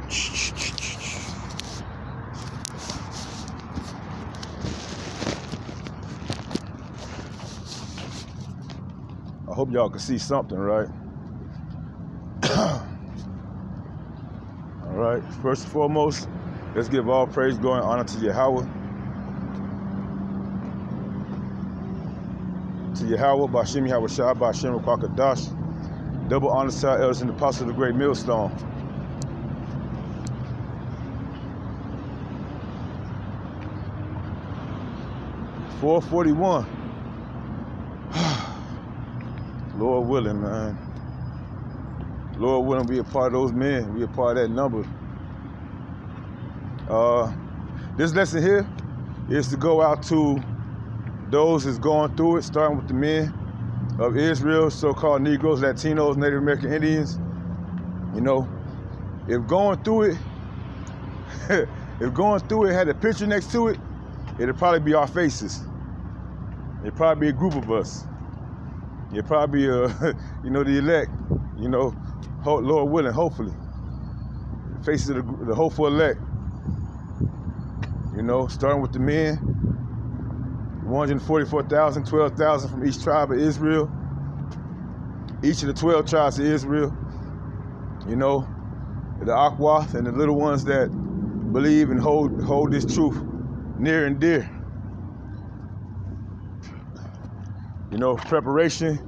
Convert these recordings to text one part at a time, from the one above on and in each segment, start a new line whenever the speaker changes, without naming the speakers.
I hope y'all can see something, right? All right, first and foremost, let's give all praise, glory, and honor to Yahweh. To Yahweh, Ba'Shem Yahweh Shai, Ba'Shem Kwakadash. Double honor to our elders and the apostles of the great millstone. $441. Lord willing, man. Lord willing, be a part of those men. Be a part of that number. This lesson here is to go out to those that's going through it, starting with the men of Israel, so-called Negroes, Latinos, Native American Indians. You know, if going through it, if going through it had a picture next to it, it'd probably be our faces. It'd probably be a group of us. It'd probably be, you know, the elect. You know, Lord willing, hopefully, faces of the hopeful elect. You know, starting with the men, 144,000, 12,000 from each tribe of Israel. Each of the 12 tribes of Israel. You know, the Akwath and the little ones that believe and hold this truth near and dear. You know, preparation,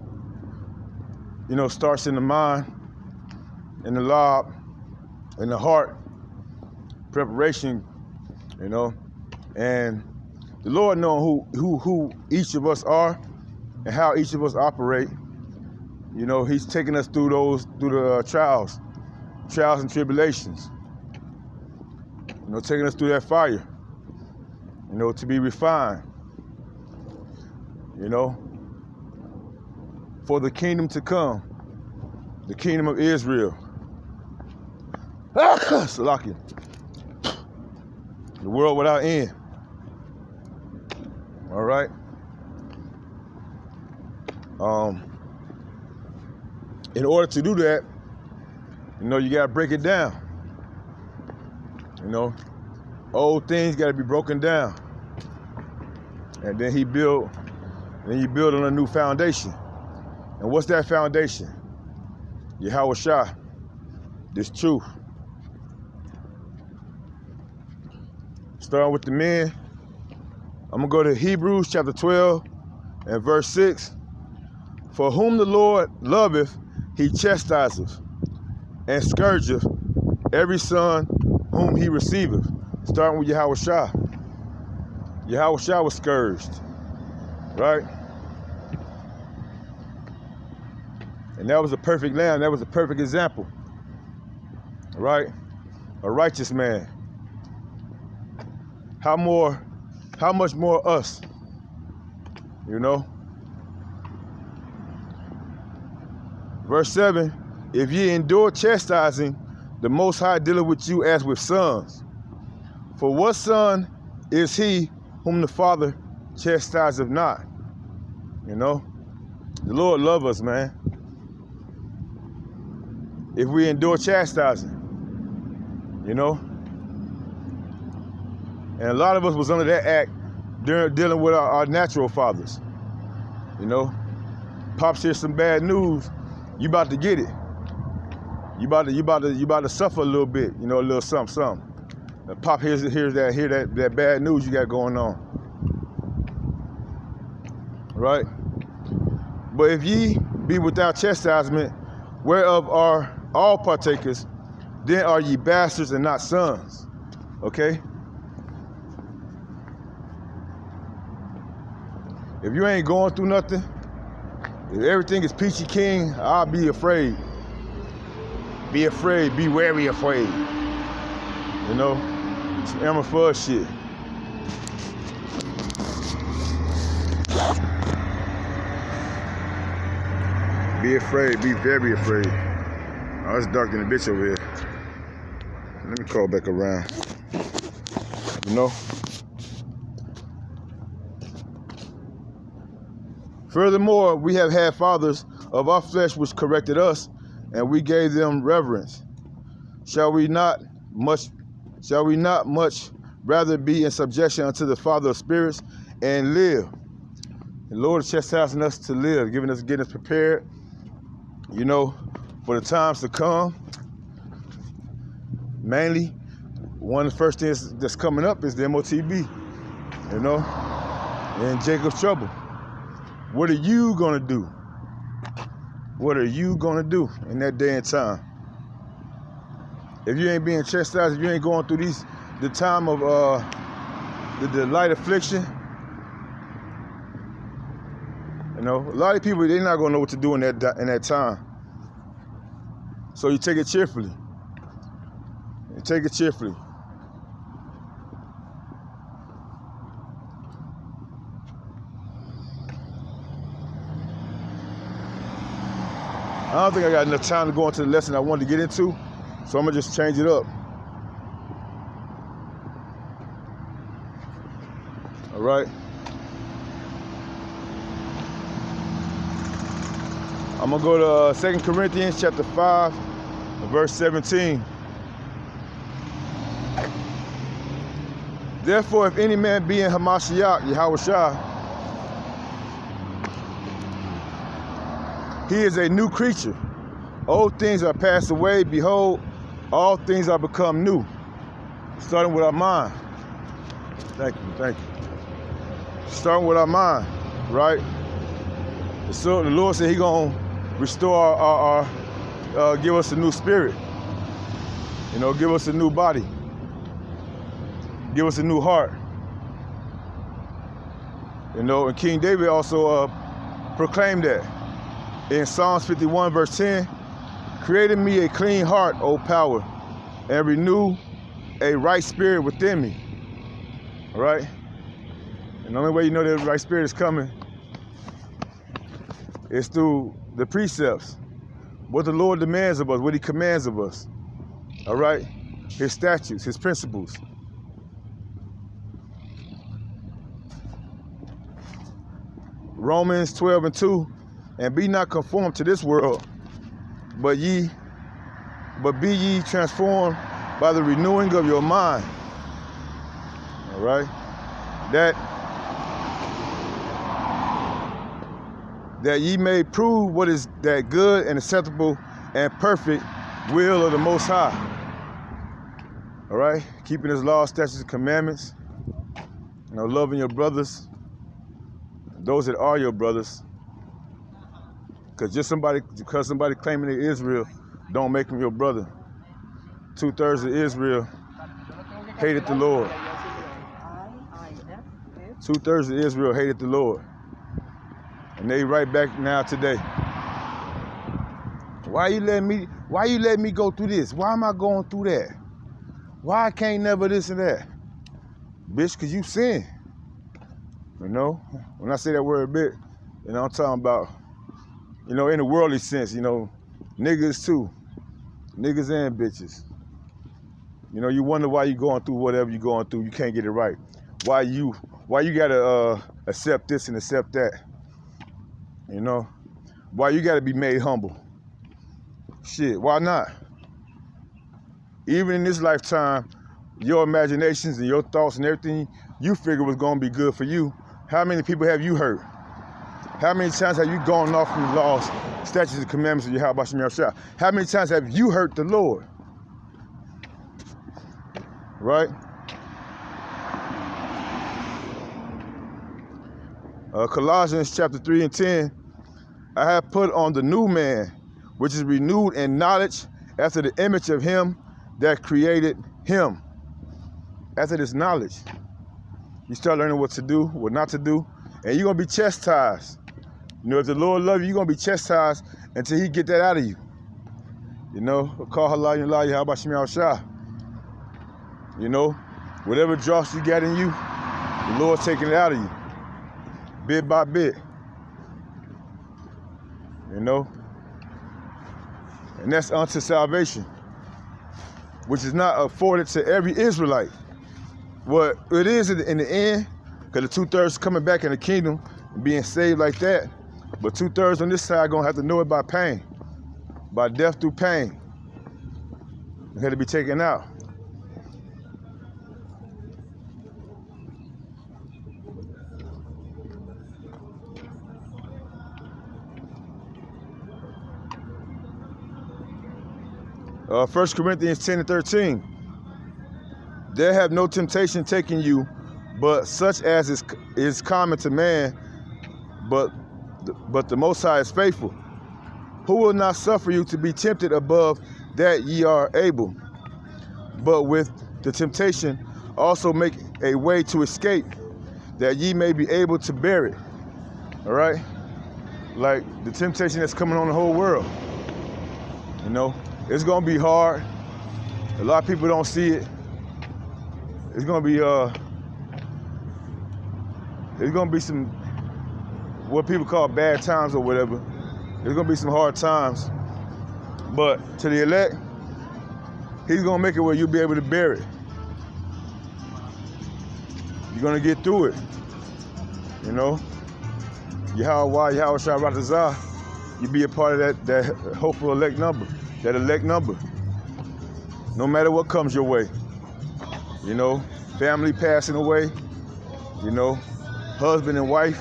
you know, starts in the mind, in the lob, in the heart. Preparation, you know, and the Lord knows who each of us are and how each of us operate. You know, He's taking us through the trials and tribulations. You know, taking us through that fire. You know, to be refined. You know, for the kingdom to come, the kingdom of Israel. Salakia. The world without end. All right. In order to do that, you know, you gotta break it down. You know, old things gotta be broken down, and then you build on a new foundation. And what's that foundation? Yahweh Shai, this truth. Starting with the men, I'm gonna go to Hebrews chapter 12 and verse 6. For whom the Lord loveth, He chastiseth, and scourgeth every son whom He receiveth. Starting with Yahweh Shai. Yahweh Shai was scourged, right? And that was a perfect lamb. That was a perfect example, right? A righteous man. How much more us, you know? Verse 7, if ye endure chastising, the Most High dealeth with you as with sons. For what son is he whom the Father chastiseth not? You know? The Lord loves us, man. If we endure chastising, you know? And a lot of us was under that act during dealing with our natural fathers. You know? Pops hears some bad news, you about to get it. You about to suffer a little bit, you know, a little something. And Pop hears that bad news you got going on. Right? But if ye be without chastisement, whereof are all partakers, then are ye bastards and not sons. Okay? If you ain't going through nothing, if everything is peachy keen, I'll be afraid. Be afraid, be wary afraid. You know? Some Elmer Fudd shit. Be afraid, be very afraid. Oh, it's dark than a bitch over here. Let me call back around. You know? Furthermore, we have had fathers of our flesh which corrected us, and we gave them reverence. Shall we not much rather be in subjection unto the Father of spirits and live? The Lord is chastising us to live, getting us prepared, for the times to come. Mainly, one of the first things that's coming up is the MOTB, and Jacob's trouble. What are you gonna do? What are you gonna do in that day and time? If you ain't being chastised, if you ain't going through the time of the light affliction, a lot of people, they're not gonna know what to do in that time. So you take it cheerfully. You take it cheerfully. I don't think I got enough time to go into the lesson I wanted to get into, so I'm gonna just change it up. All right. I'm gonna go to 2 Corinthians chapter 5, verse 17. Therefore, if any man be in Hamashiach, Yahushua, he is a new creature. Old things are passed away. Behold, all things are become new. Starting with our mind. Thank you. Starting with our mind, right? So the Lord said He gonna restore our give us a new spirit. Give us a new body. Give us a new heart. And King David also proclaimed that in Psalms 51, verse 10, create in me a clean heart, O power, and renew a right spirit within me. All right? And the only way you know that the right spirit is coming is through the precepts, what the Lord demands of us, what He commands of us. All right? His statutes, His principles. Romans 12 and 2, and be not conformed to this world, but be ye transformed by the renewing of your mind. All right? That ye may prove what is that good and acceptable and perfect will of the Most High. All right? Keeping His laws, statutes, and commandments. Loving your brothers, those that are your brothers. Because somebody claiming they're Israel, don't make them your brother. 2/3 of Israel hated the Lord. 2/3 of Israel hated the Lord. And they right back now today. Why you let me go through this? Why am I going through that? Why I can't never this and that? Bitch, because you sin. When I say that word a bit, I'm talking about, in the worldly sense, niggas too. Niggas and bitches. You wonder why you going through whatever you're going through, you can't get it right. Why you gotta accept this and accept that? Why you gotta be made humble? Shit, why not? Even in this lifetime, your imaginations and your thoughts and everything you figure was gonna be good for you, how many people have you hurt? How many times have you gone off from the laws, statutes, and commandments of Yahweh Shem Yahushua? How many times have you hurt the Lord? Right? Colossians chapter 3 and 10, I have put on the new man, which is renewed in knowledge after the image of Him that created him. After this knowledge, you start learning what to do, what not to do, and you're going to be chastised. If the Lord loves you, you're going to be chastised until He get that out of you. Call halal and la Yahweh Shem Yahushua. Whatever dross you got in you, the Lord taking it out of you, bit by bit. And that's unto salvation, which is not afforded to every Israelite. Well, it is in the end, because the 2/3 coming back in the kingdom and being saved like that. But 2/3 on this side gonna have to know it by pain, by death through pain. It had to be taken out. 1 Corinthians 10:13. There have no temptation taken you, but such as is common to man, but the Most High is faithful, who will not suffer you to be tempted above that ye are able, but with the temptation also make a way to escape, that ye may be able to bear it. All right? Like the temptation that's coming on the whole world. You know, it's gonna be hard. A lot of people don't see it. It's gonna be some what people call bad times or whatever. There's gonna be some hard times. But to the elect, he's gonna make it where you'll be able to bear it. You're gonna get through it. You know? Yahweh Shai Ratazah, you be a part of that hopeful elect number, that elect number. No matter what comes your way. You know, family passing away, you know, husband and wife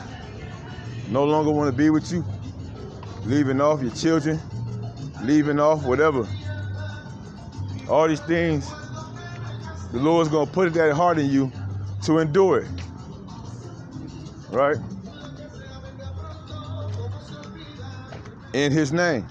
no longer want to be with you, leaving off your children, leaving off whatever. All these things, the Lord's going to put that heart in you to endure it, right? In His name.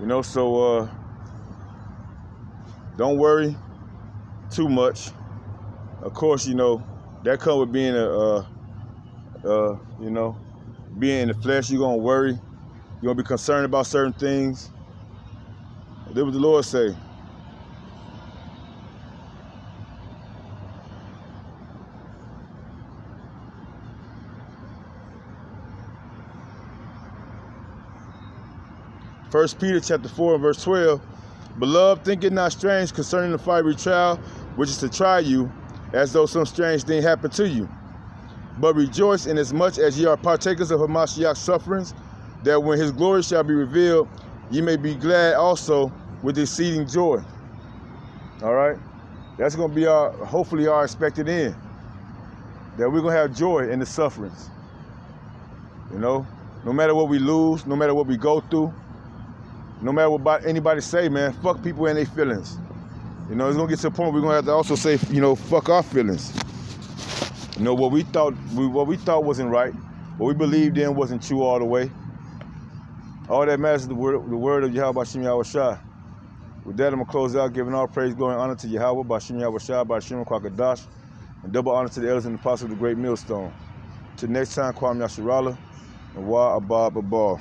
You know, so don't worry too much. Of course, you know, that comes with being you know, being in the flesh. You're gonna worry. You're gonna be concerned about certain things. That's what the Lord say. First Peter chapter 4 and verse 12. Beloved, think it not strange concerning the fiery trial, which is to try you, as though some strange thing happened to you. But rejoice inasmuch as ye are partakers of Hamashiach's sufferings, that when his glory shall be revealed, ye may be glad also with exceeding joy. All right? That's going to be hopefully our expected end. That we're going to have joy in the sufferings. You know? No matter what we lose, no matter what we go through, no matter what anybody say, man, fuck people and their feelings. You know, it's going to get to a point where we're going to have to also say, you know, fuck our feelings. You know, what we thought wasn't right, what we believed in wasn't true all the way. All that matters is the word of Yahweh Bashim Yahweh Shai. With that, I'm going to close out, giving all praise, glory, and honor to Yahweh Bashim Yahweh Shai, Bashim Kwakadash, and double honor to the elders and the apostles of the great millstone. Till next time, Kwam Yasharala, and Wa Abba Abba.